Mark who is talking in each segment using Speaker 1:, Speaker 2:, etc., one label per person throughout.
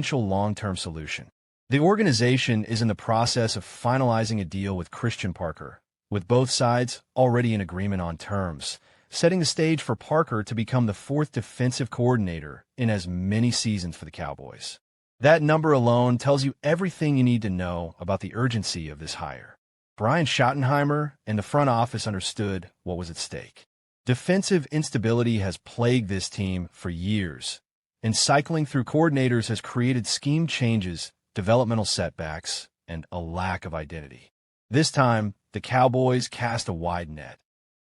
Speaker 1: potential long-term solution. The organization is in the process of finalizing a deal with Christian Parker, with both sides already in agreement on terms, setting the stage for Parker to become the fourth defensive coordinator in as many seasons for the Cowboys. That number alone tells you everything you need to know about the urgency of this hire. Brian Schottenheimer and the front office understood what was at stake. Defensive instability has plagued this team for years, and cycling through coordinators has created scheme changes, developmental setbacks, and a lack of identity. This time, the Cowboys cast a wide net,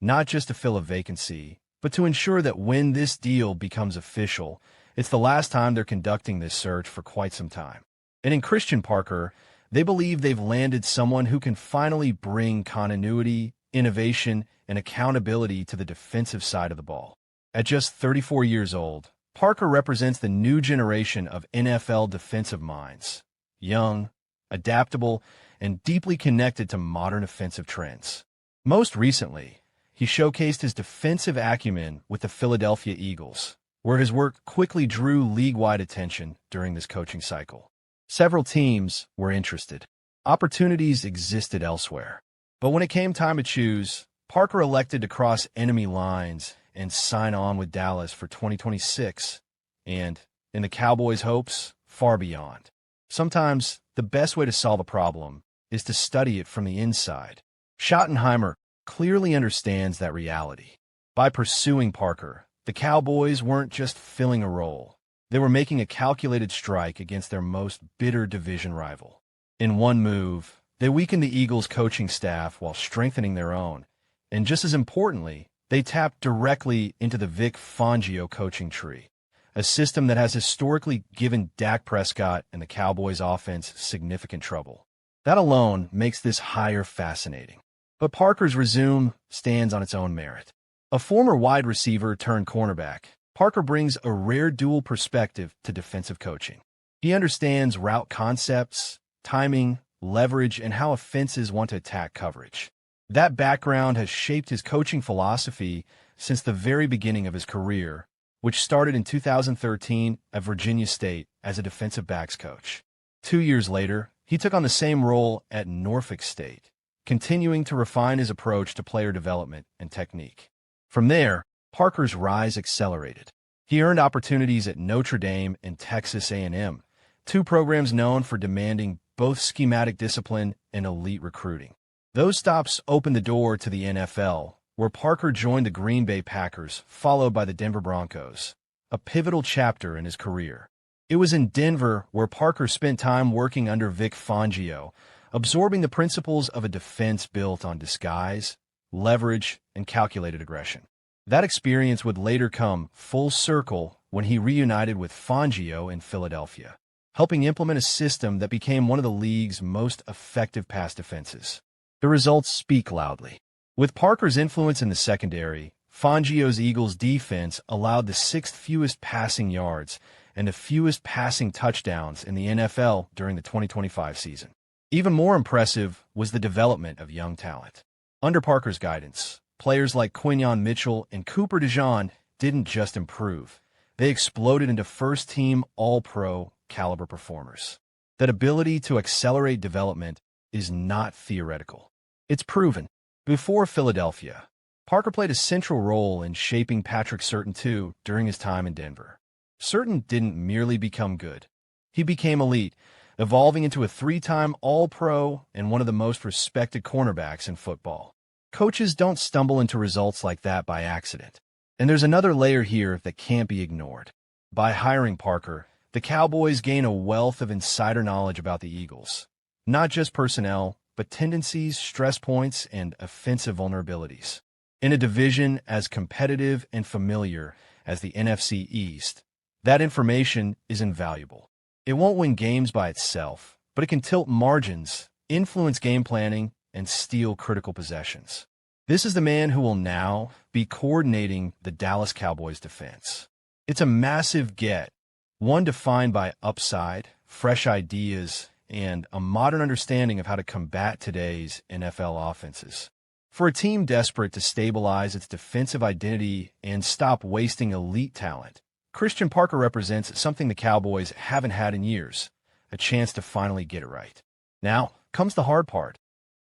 Speaker 1: not just to fill a vacancy, but to ensure that when this deal becomes official, it's the last time they're conducting this search for quite some time. And in Christian Parker, they believe they've landed someone who can finally bring continuity, innovation, and accountability to the defensive side of the ball. At just 34 years old, Parker represents the new generation of NFL defensive minds, young, adaptable, and deeply connected to modern offensive trends. Most recently, he showcased his defensive acumen with the Philadelphia Eagles, where his work quickly drew league-wide attention during this coaching cycle. Several teams were interested. Opportunities existed elsewhere. But when it came time to choose, Parker elected to cross enemy lines and sign on with Dallas for 2026, and, in the Cowboys' hopes, far beyond. Sometimes, the best way to solve a problem is to study it from the inside. Schottenheimer clearly understands that reality. By pursuing Parker, the Cowboys weren't just filling a role. They were making a calculated strike against their most bitter division rival. In one move, they weakened the Eagles' coaching staff while strengthening their own, and just as importantly, they tapped directly into the Vic Fangio coaching tree, a system that has historically given Dak Prescott and the Cowboys' offense significant trouble. That alone makes this hire fascinating. But Parker's resume stands on its own merit. A former wide receiver turned cornerback, Parker brings a rare dual perspective to defensive coaching. He understands route concepts, timing, leverage, and how offenses want to attack coverage. That background has shaped his coaching philosophy since the very beginning of his career, which started in 2013 at Virginia State as a defensive backs coach. 2 years later, he took on the same role at Norfolk State, continuing to refine his approach to player development and technique. From there, Parker's rise accelerated. He earned opportunities at Notre Dame and Texas A&M, two programs known for demanding both schematic discipline and elite recruiting. Those stops opened the door to the NFL, where Parker joined the Green Bay Packers, followed by the Denver Broncos, a pivotal chapter in his career. It was in Denver where Parker spent time working under Vic Fangio, absorbing the principles of a defense built on disguise, leverage, and calculated aggression. That experience would later come full circle when he reunited with Fangio in Philadelphia, helping implement a system that became one of the league's most effective pass defenses. The results speak loudly. With Parker's influence in the secondary, Fangio's Eagles defense allowed the sixth fewest passing yards and the fewest passing touchdowns in the NFL during the 2025 season. Even more impressive was the development of young talent. Under Parker's guidance, players like Quinyon Mitchell and Cooper DeJean didn't just improve. They exploded into first-team All-Pro caliber performers. That ability to accelerate development is not theoretical. It's proven. Before Philadelphia, Parker played a central role in shaping Patrick Surtain II during his time in Denver. Surtain didn't merely become good. He became elite, evolving into a 3-time All-Pro and one of the most respected cornerbacks in football. Coaches don't stumble into results like that by accident. And there's another layer here that can't be ignored. By hiring Parker, the Cowboys gain a wealth of insider knowledge about the Eagles. Not just personnel, but tendencies, stress points, and offensive vulnerabilities. In a division as competitive and familiar as the NFC East, that information is invaluable. It won't win games by itself, but it can tilt margins, influence game planning, and steal critical possessions. This is the man who will now be coordinating the Dallas Cowboys defense. It's a massive get, one defined by upside, fresh ideas, and a modern understanding of how to combat today's NFL offenses. For a team desperate to stabilize its defensive identity and stop wasting elite talent, Christian Parker represents something the Cowboys haven't had in years, a chance to finally get it right. Now comes the hard part,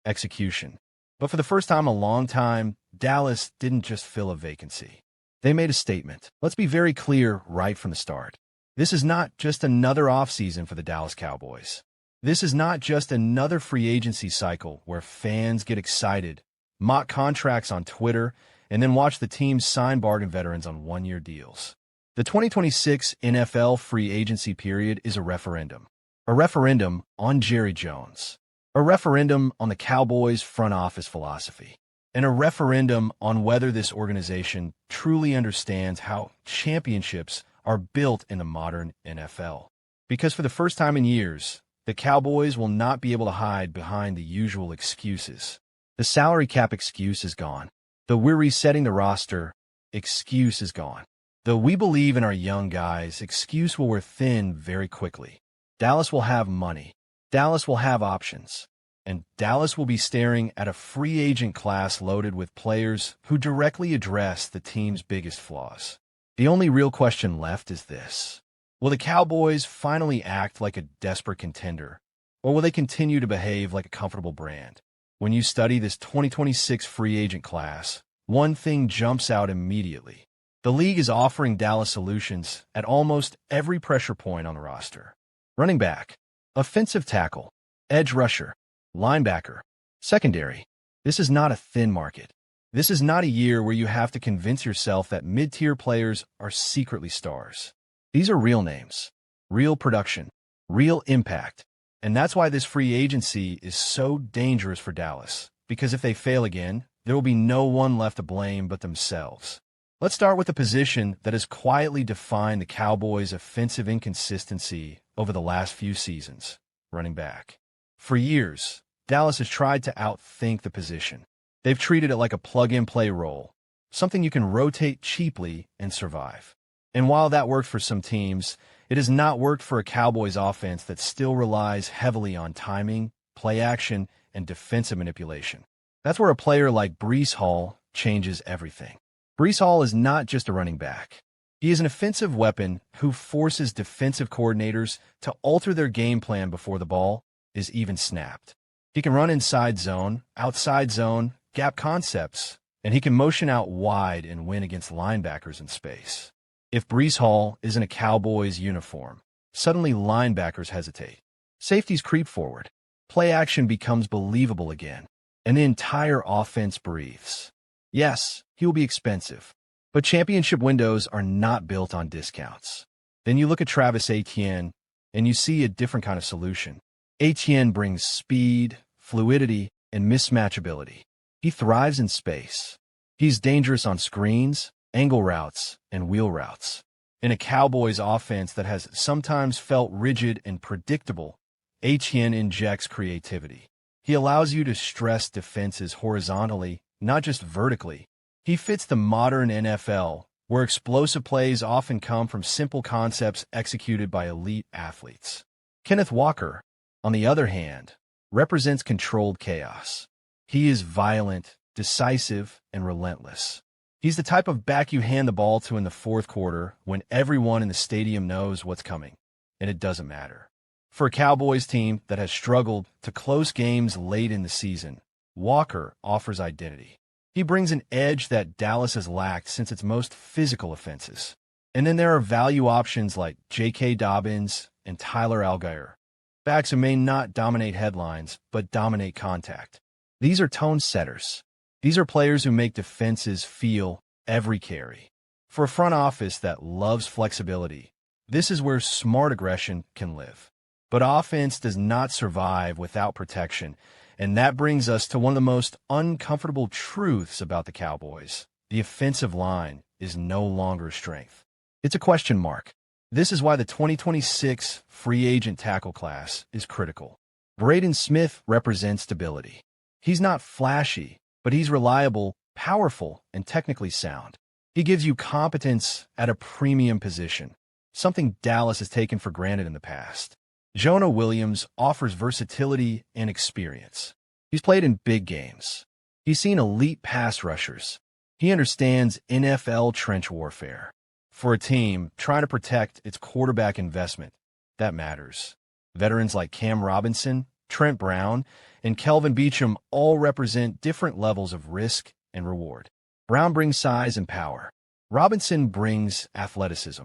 Speaker 1: execution. But for the first time in a long time, Dallas didn't just fill a vacancy. They made a statement. Let's be very clear right from the start. This is not just another offseason for the Dallas Cowboys. This is not just another free agency cycle where fans get excited, mock contracts on Twitter, and then watch the teams sign bargain veterans on one-year deals. The 2026 NFL free agency period is a referendum. A referendum on Jerry Jones. A referendum on the Cowboys' front office philosophy. And a referendum on whether this organization truly understands how championships are built in the modern NFL. Because for the first time in years, the Cowboys will not be able to hide behind the usual excuses. The salary cap excuse is gone. The "we're resetting the roster" excuse is gone. The "we believe in our young guys" excuse will wear thin very quickly. Dallas will have money. Dallas will have options. And Dallas will be staring at a free agent class loaded with players who directly address the team's biggest flaws. The only real question left is this. Will the Cowboys finally act like a desperate contender, or will they continue to behave like a comfortable brand? When you study this 2026 free agent class, one thing jumps out immediately. The league is offering Dallas solutions at almost every pressure point on the roster. Running back, offensive tackle, edge rusher, linebacker, secondary. This is not a thin market. This is not a year where you have to convince yourself that mid-tier players are secretly stars. These are real names, real production, real impact. And that's why this free agency is so dangerous for Dallas, because if they fail again, there will be no one left to blame but themselves. Let's start with the position that has quietly defined the Cowboys' offensive inconsistency over the last few seasons, running back. For years, Dallas has tried to outthink the position. They've treated it like a plug-and-play role, something you can rotate cheaply and survive. And while that worked for some teams, it has not worked for a Cowboys offense that still relies heavily on timing, play action, and defensive manipulation. That's where a player like Breece Hall changes everything. Breece Hall is not just a running back. He is an offensive weapon who forces defensive coordinators to alter their game plan before the ball is even snapped. He can run inside zone, outside zone, gap concepts, and he can motion out wide and win against linebackers in space. If Breece Hall is in a Cowboys uniform, suddenly linebackers hesitate. Safeties creep forward. Play action becomes believable again, and the entire offense breathes. Yes, he will be expensive, but championship windows are not built on discounts. Then you look at Travis Etienne, and you see a different kind of solution. Etienne brings speed, fluidity, and mismatchability. He thrives in space. He's dangerous on screens, angle routes, and wheel routes. In a Cowboys offense that has sometimes felt rigid and predictable, Etienne injects creativity. He allows you to stress defenses horizontally, not just vertically. He fits the modern NFL, where explosive plays often come from simple concepts executed by elite athletes. Kenneth Walker, on the other hand, represents controlled chaos. He is violent, decisive, and relentless. He's the type of back you hand the ball to in the fourth quarter when everyone in the stadium knows what's coming, and it doesn't matter. For a Cowboys team that has struggled to close games late in the season, Walker offers identity. He brings an edge that Dallas has lacked since its most physical offenses. And then there are value options like J.K. Dobbins and Tyler Algier, backs who may not dominate headlines but dominate contact. These are tone setters. These are players who make defenses feel every carry. For a front office that loves flexibility, this is where smart aggression can live. But offense does not survive without protection, and that brings us to one of the most uncomfortable truths about the Cowboys. The offensive line is no longer a strength. It's a question mark. This is why the 2026 free agent tackle class is critical. Braden Smith represents stability. He's not flashy, but he's reliable, powerful, and technically sound. He gives you competence at a premium position, something Dallas has taken for granted in the past. Jonah Williams offers versatility and experience. He's played in big games. He's seen elite pass rushers. He understands NFL trench warfare. For a team trying to protect its quarterback investment, that matters. Veterans like Cam Robinson, Trent Brown, and Kelvin Beachum all represent different levels of risk and reward. Brown brings size and power. Robinson brings athleticism.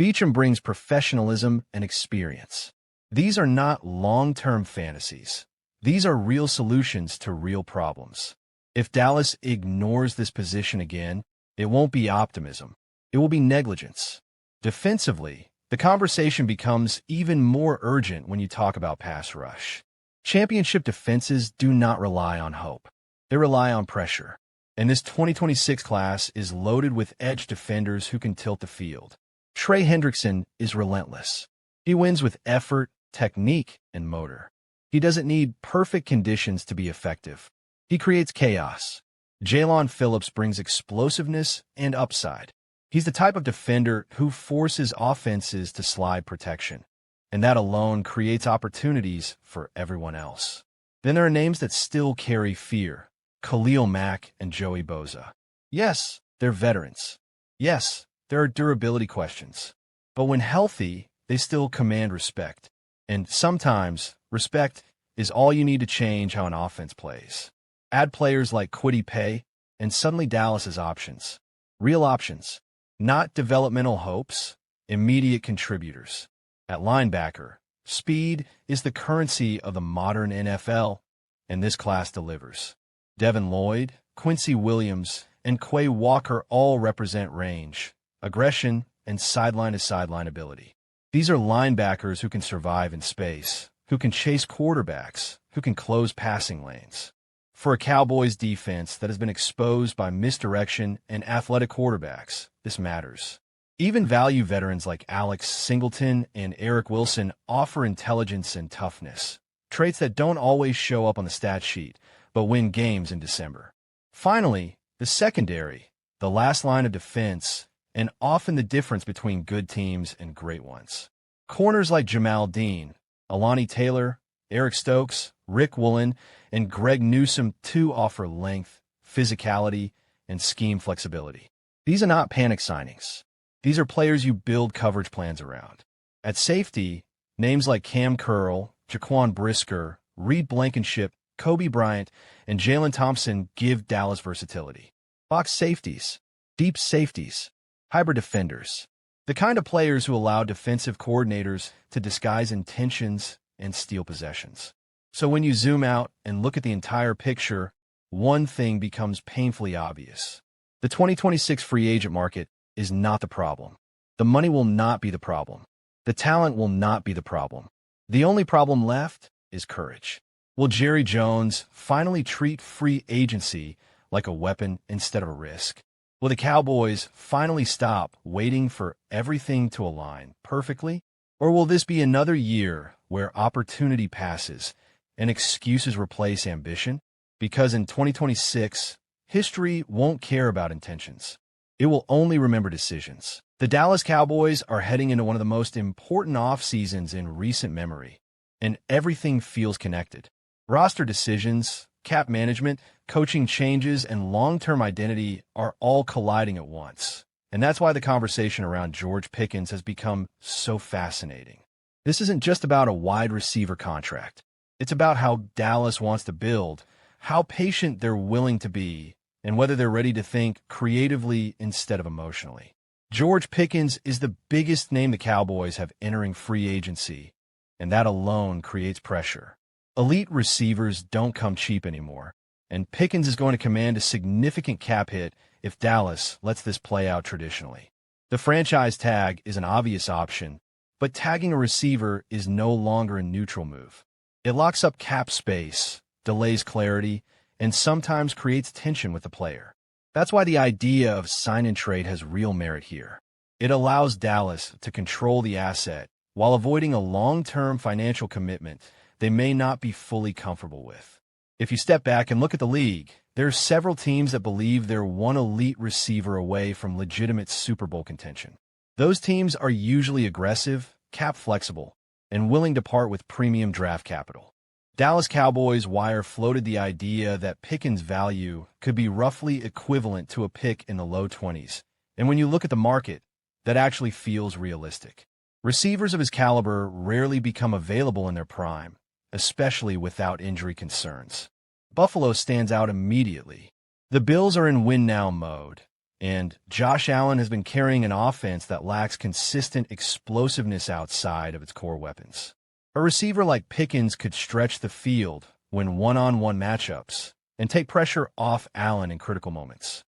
Speaker 1: Beachum brings professionalism and experience. These are not long-term fantasies. These are real solutions to real problems. If Dallas ignores this position again, it won't be optimism. It will be negligence. Defensively, the conversation becomes even more urgent when you talk about pass rush. Championship defenses do not rely on hope. They rely on pressure. And this 2026 class is loaded with edge defenders who can tilt the field. Trey Hendrickson is relentless. He wins with effort, technique, and motor. He doesn't need perfect conditions to be effective. He creates chaos. Jaylon Phillips brings explosiveness and upside. He's the type of defender who forces offenses to slide protection, and that alone creates opportunities for everyone else. Then there are names that still carry fear: Khalil Mack and Joey Bosa. Yes, they're veterans. Yes, there are durability questions. But when healthy, they still command respect. And sometimes, respect is all you need to change how an offense plays. Add players like Kwity Paye, and suddenly Dallas has options. Real options. Not developmental hopes, immediate contributors. At linebacker, speed is the currency of the modern NFL, and this class delivers. Devin Lloyd, Quincy Williams, and Quay Walker all represent range, aggression, and sideline-to-sideline ability. These are linebackers who can survive in space, who can chase quarterbacks, who can close passing lanes. For a Cowboys defense that has been exposed by misdirection and athletic quarterbacks, this matters. Even value veterans like Alex Singleton and Eric Wilson offer intelligence and toughness, traits that don't always show up on the stat sheet, but win games in December. Finally, the secondary, the last line of defense, and often the difference between good teams and great ones. Corners like Jamal Dean, Alani Taylor, Eric Stokes, Rick Woolen, and Greg Newsome too offer length, physicality, and scheme flexibility. These are not panic signings. These are players you build coverage plans around. At safety, names like Cam Curl, Jaquan Brisker, Reed Blankenship, Kobe Bryant, and Jalen Thompson give Dallas versatility. Box safeties, deep safeties, hybrid defenders, the kind of players who allow defensive coordinators to disguise intentions and steal possessions. So when you zoom out and look at the entire picture, one thing becomes painfully obvious. The 2026 free agent market is not the problem. The money will not be the problem. The talent will not be the problem. The only problem left is courage. Will Jerry Jones finally treat free agency like a weapon instead of a risk? Will the Cowboys finally stop waiting for everything to align perfectly? Or will this be another year where opportunity passes and excuses replace ambition? Because in 2026, history won't care about intentions. It will only remember decisions. The Dallas Cowboys are heading into one of the most important off-seasons in recent memory, and everything feels connected. Roster decisions, cap management, coaching changes, and long-term identity are all colliding at once. And that's why the conversation around George Pickens has become so fascinating. This isn't just about a wide receiver contract. It's about how Dallas wants to build, how patient they're willing to be, and whether they're ready to think creatively instead of emotionally. George Pickens is the biggest name the Cowboys have entering free agency, and that alone creates pressure. Elite receivers don't come cheap anymore, and Pickens is going to command a significant cap hit if Dallas lets this play out traditionally. The franchise tag is an obvious option, but tagging a receiver is no longer a neutral move. It locks up cap space, delays clarity, and sometimes creates tension with the player. That's why the idea of sign and trade has real merit here. It allows Dallas to control the asset while avoiding a long-term financial commitment they may not be fully comfortable with. If you step back and look at the league, there are several teams that believe they're one elite receiver away from legitimate Super Bowl contention. Those teams are usually aggressive, cap flexible, and willing to part with premium draft capital. Dallas Cowboys Wire floated the idea that Pickens' value could be roughly equivalent to a pick in the low 20s. And when you look at the market, that actually feels realistic. Receivers of his caliber rarely become available in their prime, especially without injury concerns. Buffalo stands out immediately. The Bills are in win-now mode, and Josh Allen has been carrying an offense that lacks consistent explosiveness outside of its core weapons. A receiver like Pickens could stretch the field, win one-on-one matchups, and take pressure off Allen in critical moments.